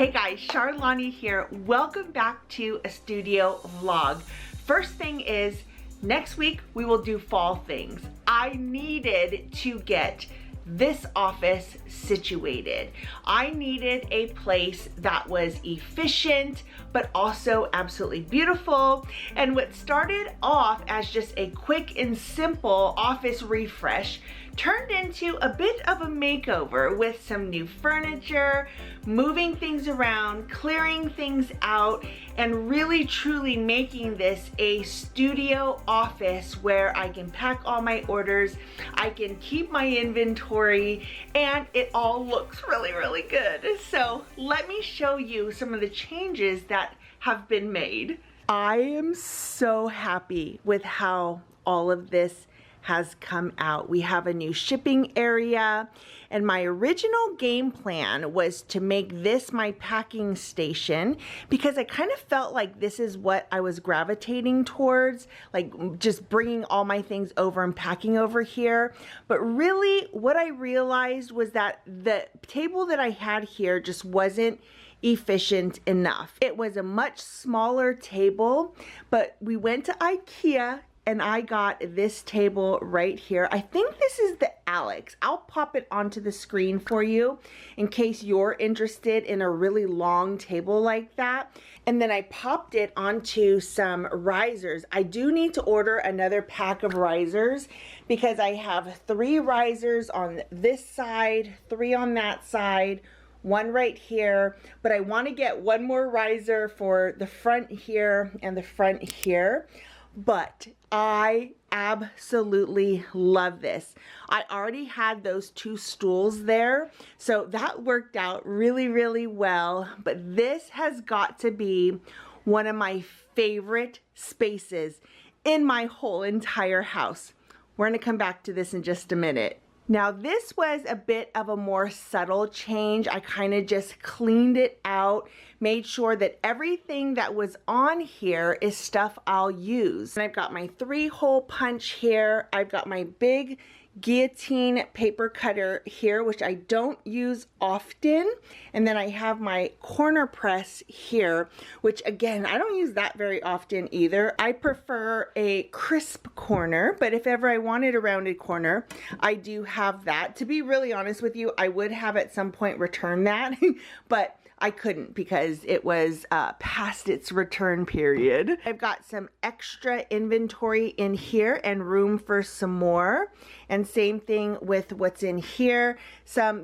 Hey guys, Charlani here. Welcome back to a studio vlog. First thing is, next week we will do fall things. I needed to get this office situated. I needed a place that was efficient, but also absolutely beautiful. And what started off as just a quick and simple office refresh turned into a bit of a makeover with some new furniture, moving things around, clearing things out, and really truly making this a studio office where I can pack all my orders, I can keep my inventory, and it all looks really, really good. So let me show you some of the changes that have been made. I am so happy with how all of this has come out. We have a new shipping area, and my original game plan was to make this my packing station because I kind of felt like this is what I was gravitating towards, like just bringing all my things over and packing over here. But really what I realized was that the table that I had here just wasn't efficient enough. It was a much smaller table, but we went to IKEA and I got this table right here. I think this is the Alex. I'll pop it onto the screen for you in case you're interested in a really long table like that. And then I popped it onto some risers. I do need to order another pack of risers because I have 3 risers on this side, 3 on that side, 1 right here, but I want to get 1 more riser for the front here and the front here. But I absolutely love this. I already had those 2 stools there, so that worked out really, really well. But this has got to be one of my favorite spaces in my whole entire house. We're gonna come back to this in just a minute. Now this was a bit of a more subtle change. I kind of just cleaned it out, made sure that everything that was on here is stuff I'll use. And I've got my 3-hole punch here. I've got my big guillotine paper cutter here, which I don't use often. And then I have my corner press here, which again, I don't use that very often either. I prefer a crisp corner, but if ever I wanted a rounded corner, I do have that. To be really honest with you, I would have at some point returned that, but I couldn't because it was past its return period. I've got some extra inventory in here and room for some more. And same thing with what's in here.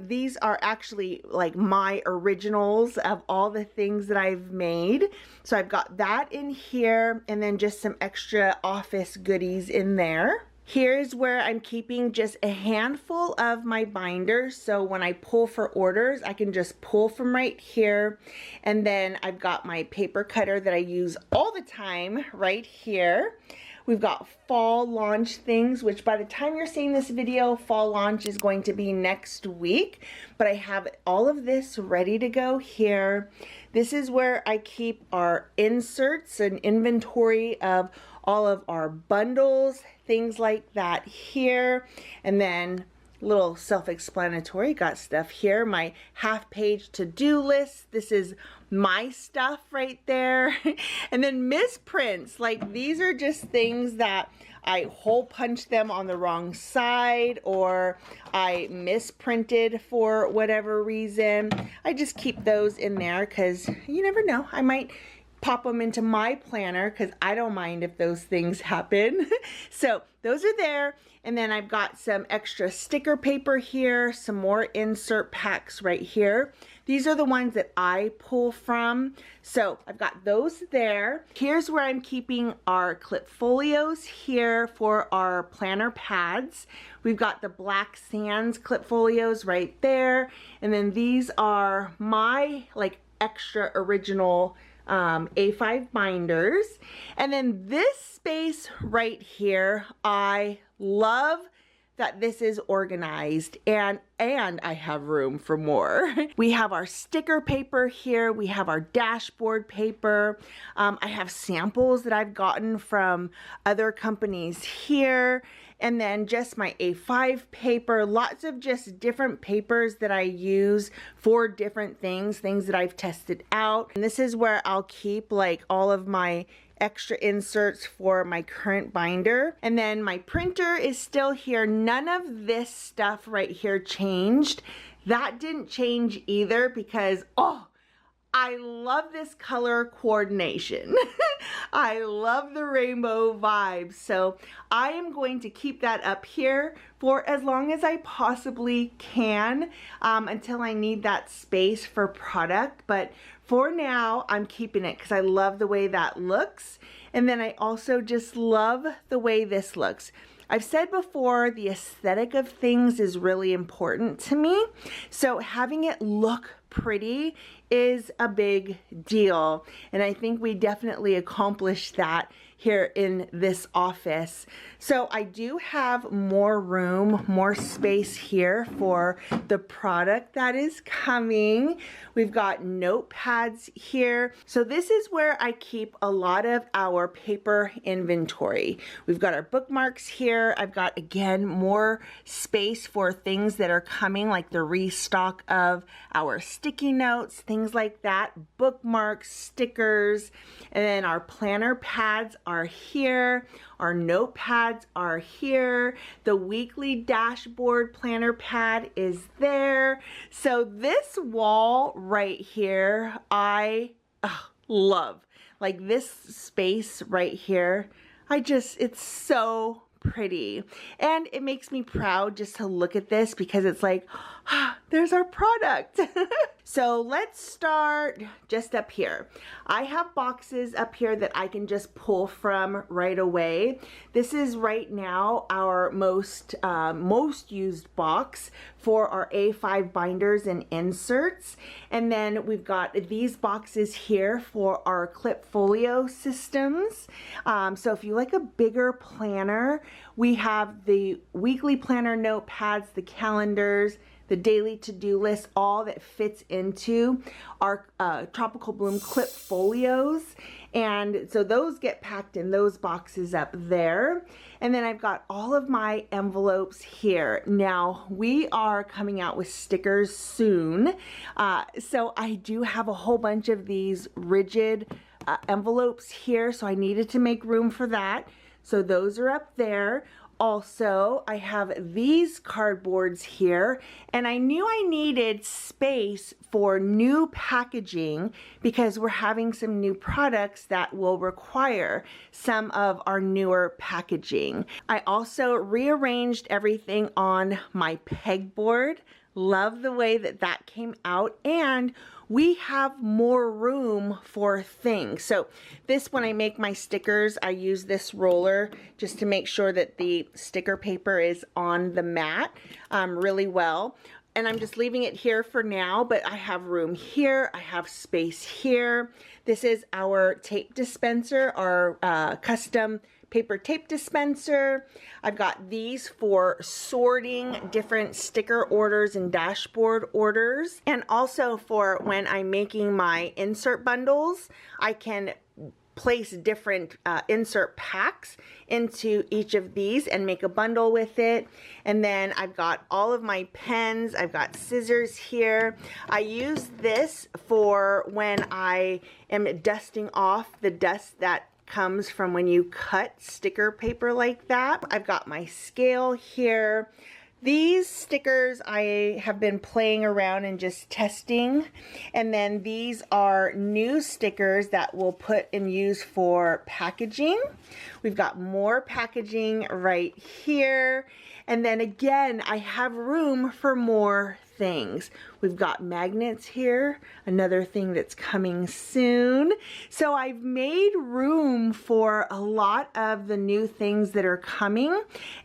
These are actually like my originals of all the things that I've made. So I've got that in here and then just some extra office goodies in there. Here's where I'm keeping just a handful of my binders, so when I pull for orders, I can just pull from right here. And then I've got my paper cutter that I use all the time right here. We've got fall launch things, which by the time you're seeing this video, fall launch is going to be next week. But I have all of this ready to go here. This is where I keep our inserts and inventory of all of our bundles, things like that here. And then little self-explanatory, got stuff here, my half-page to-do list. This is my stuff right there. And then misprints, like these are just things that I hole punched them on the wrong side or I misprinted for whatever reason. I just keep those in there because you never know, I might pop them into my planner because I don't mind if those things happen. So those are there. And then I've got some extra sticker paper here, some more insert packs right here. These are the ones that I pull from. So I've got those there. Here's where I'm keeping our clip folios here for our planner pads. We've got the Black Sands clip folios right there. And then these are my like extra original A5 binders. And then this space right here, I love that this is organized and I have room for more. We have our sticker paper here. We have our dashboard paper. I have samples that I've gotten from other companies here. and then just my A5 paper, lots of just different papers that I use for different things that I've tested out. And this is where I'll keep like all of my extra inserts for my current binder. And then my printer is still here. None of this stuff right here changed. That didn't change either because, oh, I love this color coordination. I love the rainbow vibe. So I am going to keep that up here for as long as I possibly can until I need that space for product. But for now, I'm keeping it because I love the way that looks. And then I also just love the way this looks. I've said before, the aesthetic of things is really important to me. So having it look pretty is a big deal. And I think we definitely accomplished that here in this office. So I do have more room, more space here for the product that is coming. We've got notepads here. So this is where I keep a lot of our paper inventory. We've got our bookmarks here. I've got, again, more space for things that are coming, like the restock of our sticky notes, things like that, bookmarks, stickers, and then our planner pads are here. Our notepads are here. The weekly dashboard planner pad is there. So this wall right here, I love. Like this space right here, it's so pretty. And it makes me proud just to look at this because it's like, there's our product. So let's start just up here. I have boxes up here that I can just pull from right away. This is right now our most used box for our A5 binders and inserts. And then we've got these boxes here for our clip folio systems. So if you like a bigger planner, we have the weekly planner notepads, the calendars, the daily to-do list, all that fits into our Tropical Bloom clip folios. And so those get packed in those boxes up there. And then I've got all of my envelopes here. Now, we are coming out with stickers soon. So I do have a whole bunch of these rigid envelopes here. So I needed to make room for that. So those are up there. Also, I have these cardboards here, and I knew I needed space for new packaging because we're having some new products that will require some of our newer packaging. I also rearranged everything on my pegboard. Love the way that that came out, and we have more room for things. So this, when I make my stickers, I use this roller just to make sure that the sticker paper is on the mat really well. And I'm just leaving it here for now, but I have room here, I have space here. This is our tape dispenser, our custom paper tape dispenser. I've got these for sorting different sticker orders and dashboard orders. And also for when I'm making my insert bundles, I can place different insert packs into each of these and make a bundle with it. And then I've got all of my pens. I've got scissors here. I use this for when I am dusting off the dust that comes from when you cut sticker paper like that. I've got my scale here. These stickers I have been playing around and just testing, and then these are new stickers that we'll put and use for packaging. We've got more packaging right here, and then again I have room for more things. We've got magnets here, another thing that's coming soon. So I've made room for a lot of the new things that are coming,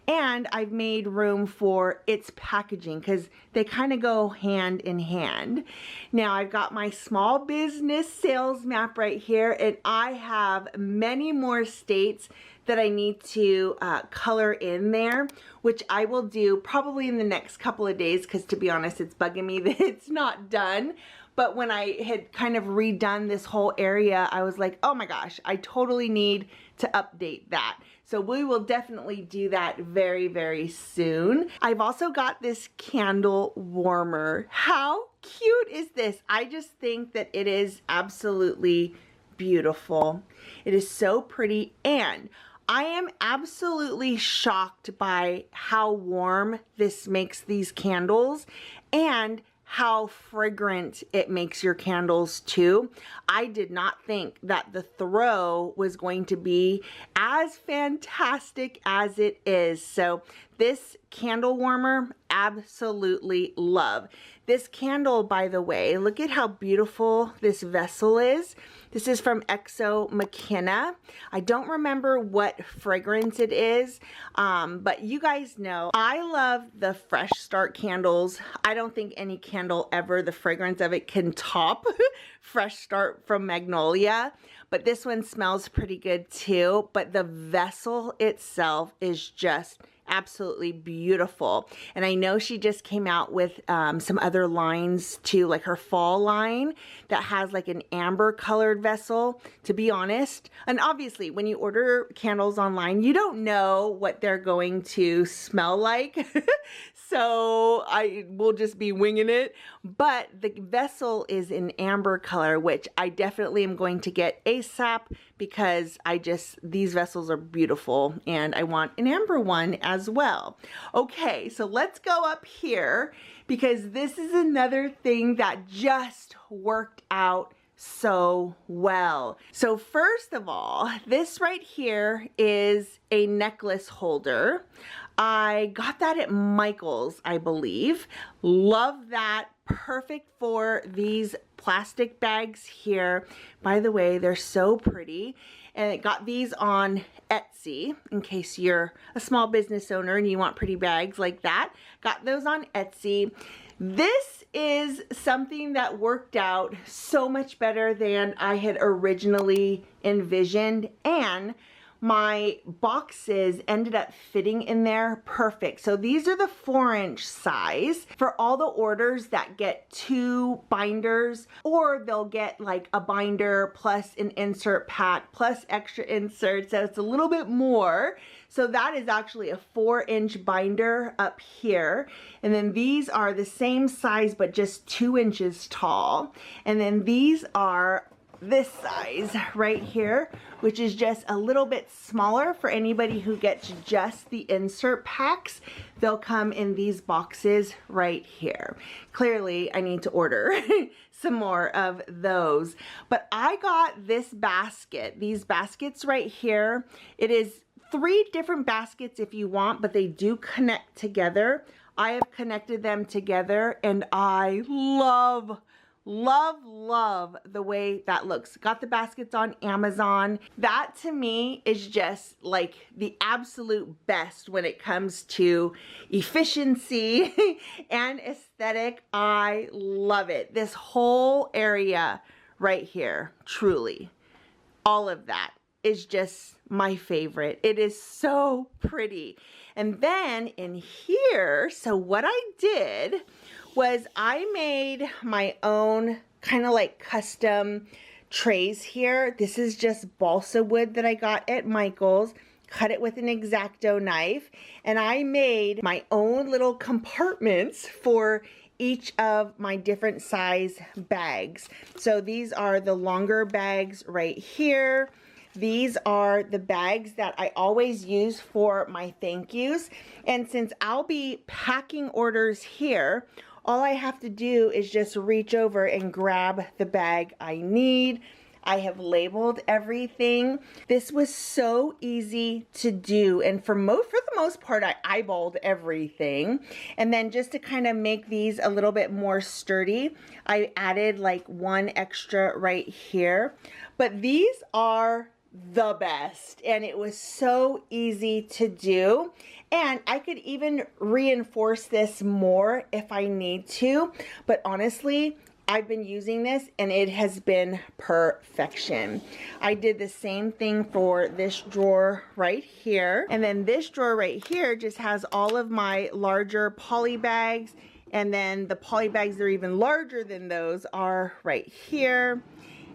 and I've made room for its packaging because they kind of go hand in hand. Now I've got my small business sales map right here, and I have many more states that I need to color in there, which I will do probably in the next couple of days because, to be honest, it's bugging me that it's not done. but when I had kind of redone this whole area, I was like, oh my gosh, I totally need to update that. So we will definitely do that very, very soon. I've also got this candle warmer. How cute is this? I just think that it is absolutely beautiful. It is so pretty, and I am absolutely shocked by how warm this makes these candles and how fragrant it makes your candles too. I did not think that the throw was going to be as fantastic as it is. So this candle warmer, absolutely love. This candle, by the way, look at how beautiful this vessel is. This is from Exo McKenna. I don't remember what fragrance it is, but you guys know I love the Fresh Start candles. I don't think any candle ever, the fragrance of it can top Fresh Start from Magnolia, but this one smells pretty good too. But the vessel itself is just absolutely beautiful. And I know she just came out with some other lines too, like her fall line that has like an amber colored vessel, to be honest. And obviously when you order candles online, you don't know what they're going to smell like. So I will just be winging it. But the vessel is in amber color, which I definitely am going to get ASAP because these vessels are beautiful and I want an amber one as well. Okay, so let's go up here because this is another thing that just worked out so well. So first of all, this right here is a necklace holder. I got that at Michael's, I believe. Love that. Perfect for these plastic bags here. By the way, they're so pretty. And I got these on Etsy in case you're a small business owner and you want pretty bags like that. Got those on Etsy. This is something that worked out so much better than I had originally envisioned, and my boxes ended up fitting in there perfect. So these are the 4-inch size for all the orders that get 2 binders, or they'll get like a binder plus an insert pack plus extra inserts. So it's a little bit more. So that is actually a 4-inch binder up here. And then these are the same size, but just 2 inches tall. And then these are this size right here, which is just a little bit smaller for anybody who gets just the insert packs. They'll come in these boxes right here. Clearly, I need to order some more of those. But I got this basket, these baskets right here. It is 3 different baskets if you want, but they do connect together. I have connected them together and I love the way that looks. Got the baskets on Amazon. That to me is just like the absolute best when it comes to efficiency and aesthetic. I love it. This whole area right here, truly, all of that is just my favorite. It is so pretty. And then in here, so what I did was I made my own kind of like custom trays here. This is just balsa wood that I got at Michael's. Cut it with an X-Acto knife, and I made my own little compartments for each of my different size bags. So these are the longer bags right here. These are the bags that I always use for my thank yous. And since I'll be packing orders here, all I have to do is just reach over and grab the bag I need. I have labeled everything. This was so easy to do, and for the most part, I eyeballed everything. And then just to kind of make these a little bit more sturdy, I added like 1 extra right here. But these are the best, and it was so easy to do. And I could even reinforce this more if I need to, but honestly, I've been using this and it has been perfection. I did the same thing for this drawer right here. And then this drawer right here just has all of my larger poly bags And then the poly bags that are even larger than those are right here.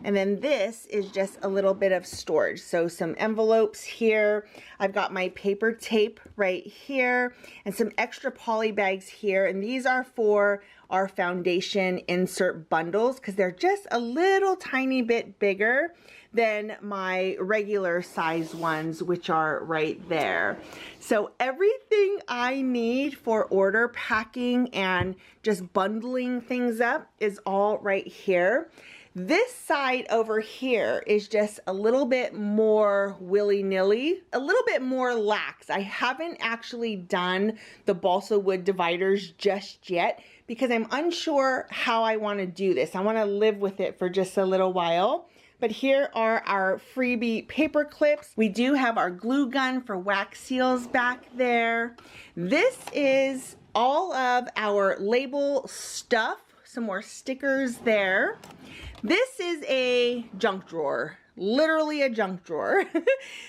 And then this is just a little bit of storage. So some envelopes here. I've got my paper tape right here and some extra poly bags here. And these are for our foundation insert bundles because they're just a little tiny bit bigger than my regular size ones, which are right there. So everything I need for order packing and just bundling things up is all right here. This side over here is just a little bit more willy-nilly, a little bit more lax. I haven't actually done the balsa wood dividers just yet because I'm unsure how I want to do this. I want to live with it for just a little while. But here are our freebie paper clips. We do have our glue gun for wax seals back there. This is all of our label stuff, some more stickers there. This is a junk drawer, literally a junk drawer.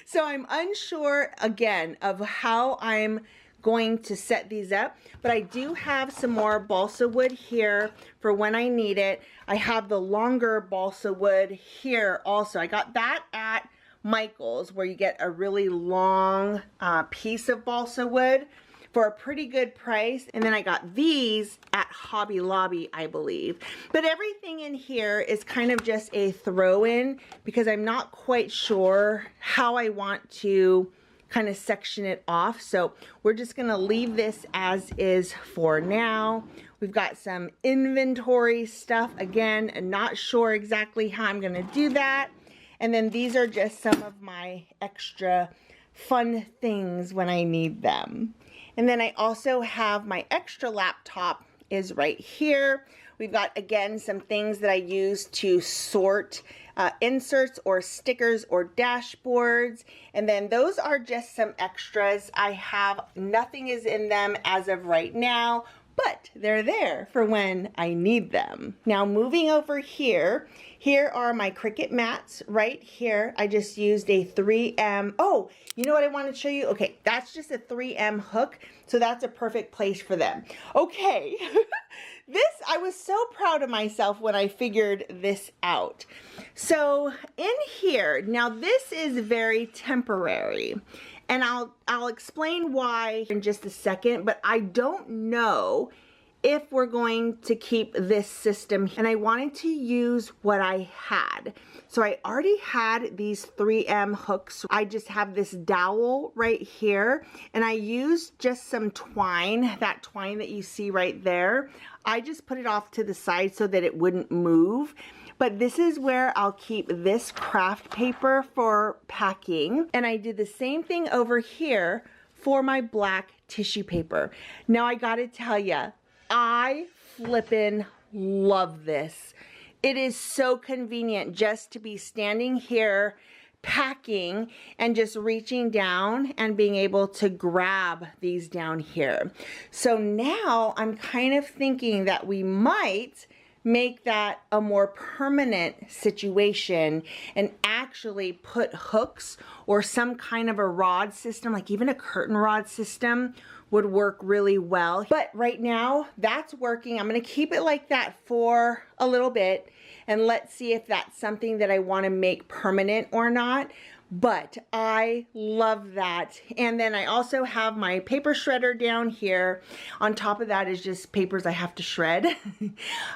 So I'm unsure again of how I'm going to set these up, but I do have some more balsa wood here for when I need it. I have the longer balsa wood here also. I got that at Michael's where you get a really long piece of balsa wood for a pretty good price. And then I got these at Hobby Lobby, I believe. But everything in here is kind of just a throw-in because I'm not quite sure how I want to kind of section it off. So we're just gonna leave this as is for now. We've got some inventory stuff. Again, not sure exactly how I'm gonna do that. And then these are just some of my extra fun things when I need them. And then I also have my extra laptop is right here. We've got, again, some things that I use to sort inserts or stickers or dashboards. And then those are just some extras. I have nothing is in them as of right now, but they're there for when I need them. Now moving over here, here are my Cricut mats right here. I just used a 3M. Oh, you know what I want to show you? Okay, that's just a 3M hook. So that's a perfect place for them. Okay, I was so proud of myself when I figured this out. So in here, now this is very temporary. And I'll explain why in just a second, but I don't know if we're going to keep this system. And I wanted to use what I had. So I already had these 3M hooks. I just have this dowel right here. And I used just some twine, that twine that you see right there. I just put it off to the side so that it wouldn't move. But this is where I'll keep this craft paper for packing. And I did the same thing over here for my black tissue paper. Now I gotta tell ya, I flippin' love this. It is so convenient just to be standing here packing and just reaching down and being able to grab these down here. So now I'm kind of thinking that we might make that a more permanent situation and actually put hooks or some kind of a rod system, like even a curtain rod system would work really well. But right now that's working. I'm gonna keep it like that for a little bit and let's see if that's something that I wanna make permanent or not. But I love that. And then I also have my paper shredder down here. On top of that is just papers I have to shred.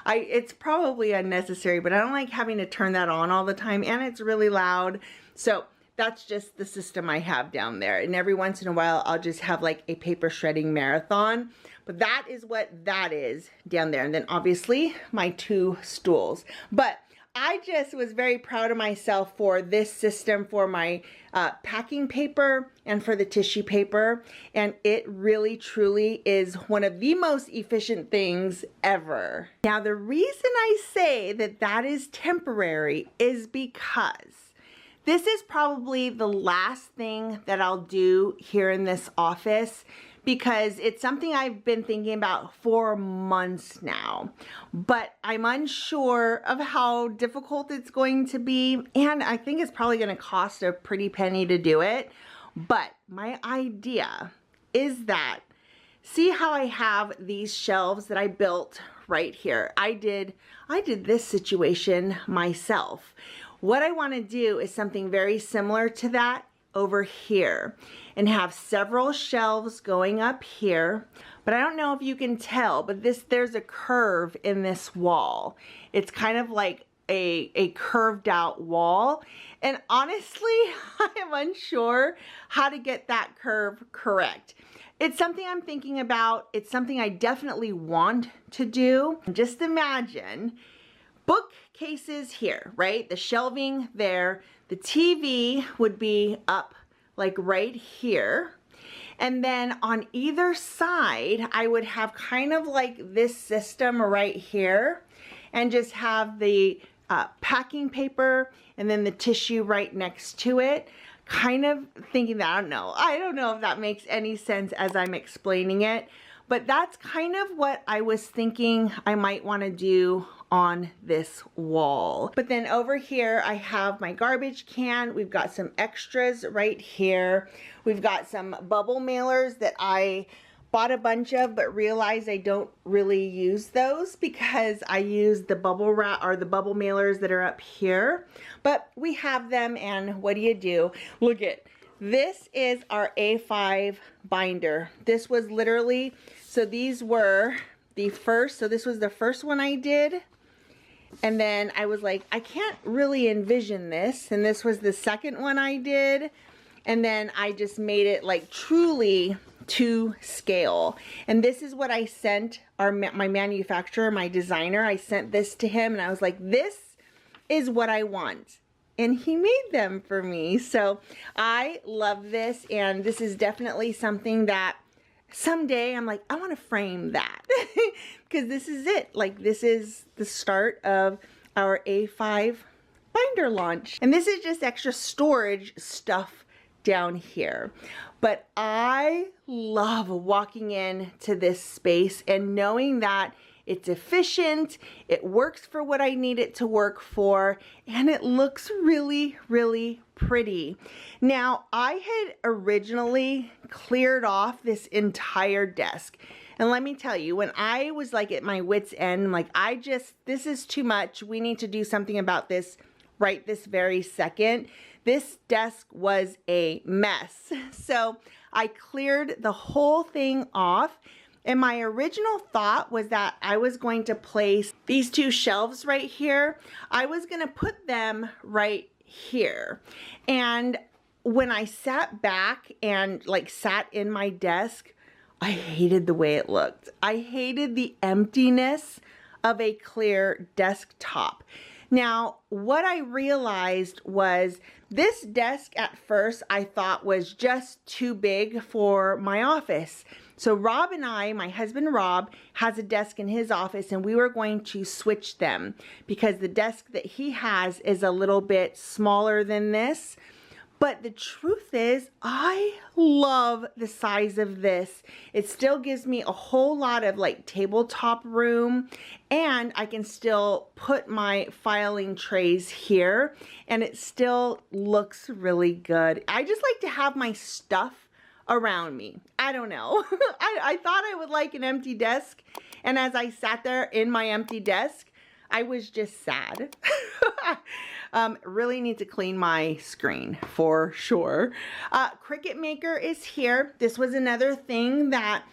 It's probably unnecessary, but I don't like having to turn that on all the time and it's really loud. So that's just the system I have down there. And every once in a while, I'll just have like a paper shredding marathon. But that is what that is down there. And then obviously my 2 stools. But I just was very proud of myself for this system for my packing paper and for the tissue paper. And it really truly is one of the most efficient things ever. Now, the reason I say that that is temporary is because this is probably the last thing that I'll do here in this office because it's something I've been thinking about for months now, but I'm unsure of how difficult it's going to be. And I think it's probably gonna cost a pretty penny to do it. But my idea is that see how I have these shelves that I built right here. I did this situation myself. What I want to do is something very similar to that over here and have several shelves going up here. But I don't know if you can tell, but there's a curve in this wall. It's kind of like a curved out wall. And honestly, I am unsure how to get that curve correct. It's something I'm thinking about. It's something I definitely want to do. Just imagine bookcases here, right? The shelving there. The TV would be up like right here. And then on either side, I would have kind of like this system right here and just have the packing paper and then the tissue right next to it. Kind of thinking that, I don't know if that makes any sense as I'm explaining it, but that's kind of what I was thinking I might want to do on this wall. But then over here I have my garbage can. We've got some extras right here. We've got some bubble mailers that I bought a bunch of but realized I don't really use those because I use the bubble wrap or the bubble mailers that are up here. But we have them, and what do? Look at this. Is our A5 binder. This was literally, so these were the first, so this was the first one I did. And then I was like, I can't really envision this. And this was the second one I did. And then I just made it like truly to scale. And this is what I sent my manufacturer, my designer. I sent this to him and I was like, this is what I want. And he made them for me. So I love this. And this is definitely something that someday I'm like, I want to frame that because this is it. Like, this is the start of our A5 binder launch. And this is just extra storage stuff down here. But I love walking into this space and knowing that it's efficient, it works for what I need it to work for, and it looks really, really pretty. Now, I had originally cleared off this entire desk. And let me tell you, when I was like at my wit's end, like this is too much. We need to do something about this right this very second. This desk was a mess. So I cleared the whole thing off. And my original thought was that I was going to place these two shelves right here. I was going to put them right here. And when I sat back and like sat in my desk, I hated the way it looked. I hated the emptiness of a clear desktop. Now, what I realized was this desk at first I thought was just too big for my office. So Rob and I, my husband Rob, has a desk in his office and we were going to switch them because the desk that he has is a little bit smaller than this. But the truth is, I love the size of this. It still gives me a whole lot of like tabletop room, and I can still put my filing trays here and it still looks really good. I just like to have my stuff around me. I don't know. I thought I would like an empty desk, and as I sat there in my empty desk, I was just sad. Really need to clean my screen for sure. Cricut Maker is here. This was another thing that,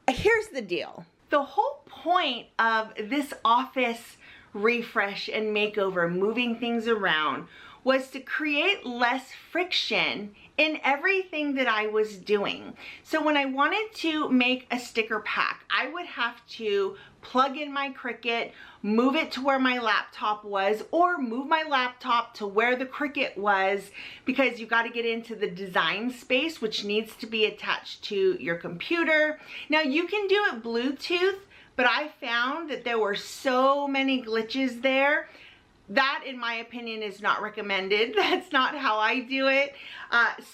here's the deal. The whole point of this office refresh and makeover, moving things around, was to create less friction in everything that I was doing. So when I wanted to make a sticker pack, I would have to plug in my Cricut, move it to where my laptop was, or move my laptop to where the Cricut was, because you got to get into the design space, which needs to be attached to your computer. Now you can do it Bluetooth, but I found that there were so many glitches there. That, in my opinion, is not recommended. That's not how I do it.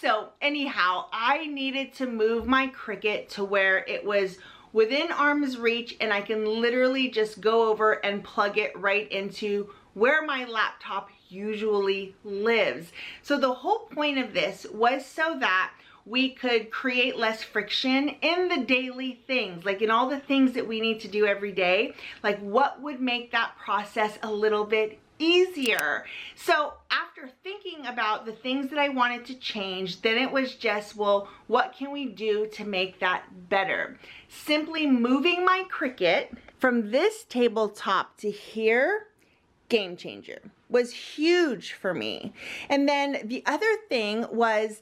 So anyhow, I needed to move my Cricut to where it was within arm's reach and I can literally just go over and plug it right into where my laptop usually lives. So the whole point of this was so that we could create less friction in the daily things, like in all the things that we need to do every day. Like, what would make that process a little bit easier? So after thinking about the things that I wanted to change, then it was just, well, what can we do to make that better? Simply moving my Cricut from this tabletop to here, game changer, was huge for me. And then the other thing was,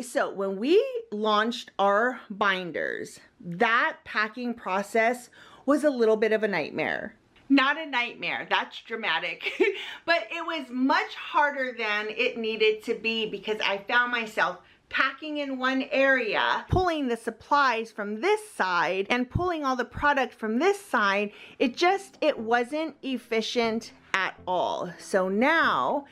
so when we launched our binders, that packing process was a little bit of a nightmare. Not a nightmare, that's dramatic, but it was much harder than it needed to be because I found myself packing in one area, pulling the supplies from this side and pulling all the product from this side. It wasn't efficient at all. So now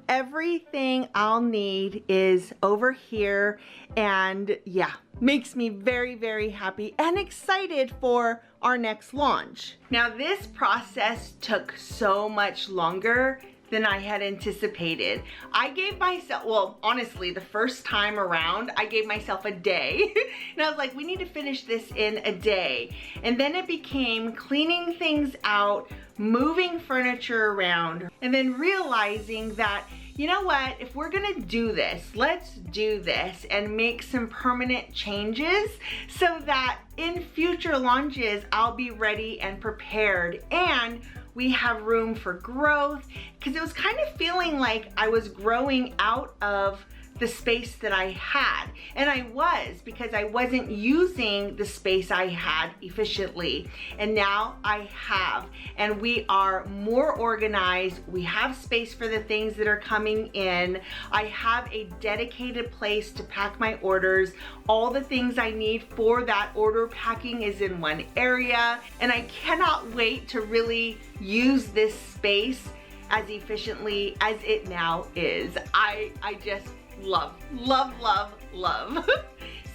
everything I'll need is over here, and yeah, makes me very, very happy and excited for our next launch. Now, this process took so much longer than I had anticipated. I gave myself, well, honestly, the first time around, I gave myself a day. And I was like, we need to finish this in a day. And then it became cleaning things out, moving furniture around, and then realizing that, you know what, if we're gonna do this, let's do this and make some permanent changes so that in future launches, I'll be ready and prepared, and we have room for growth, because it was kind of feeling like I was growing out of the space that I had. And I was, because I wasn't using the space I had efficiently. And now I have, and we are more organized. We have space for the things that are coming in. I have a dedicated place to pack my orders. All the things I need for that order packing is in one area. And I cannot wait to really use this space as efficiently as it now is. I just love, love, love, love.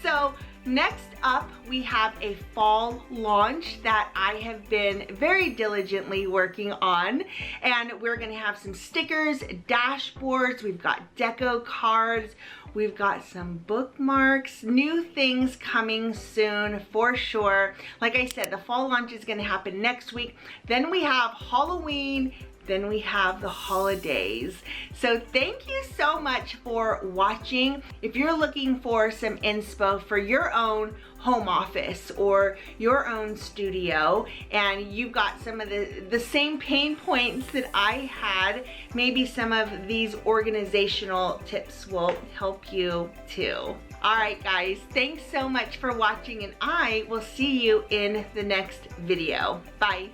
So next up, we have a fall launch that I have been very diligently working on, and we're gonna have some stickers, dashboards, we've got deco cards, we've got some bookmarks, new things coming soon for sure. Like I said, the fall launch is gonna happen next week. Then we have Halloween, then we have the holidays. So thank you so much for watching. If you're looking for some inspo for your own home office or your own studio, and you've got some of the same pain points that I had, maybe some of these organizational tips will help you too. All right, guys, thanks so much for watching, and I will see you in the next video. Bye.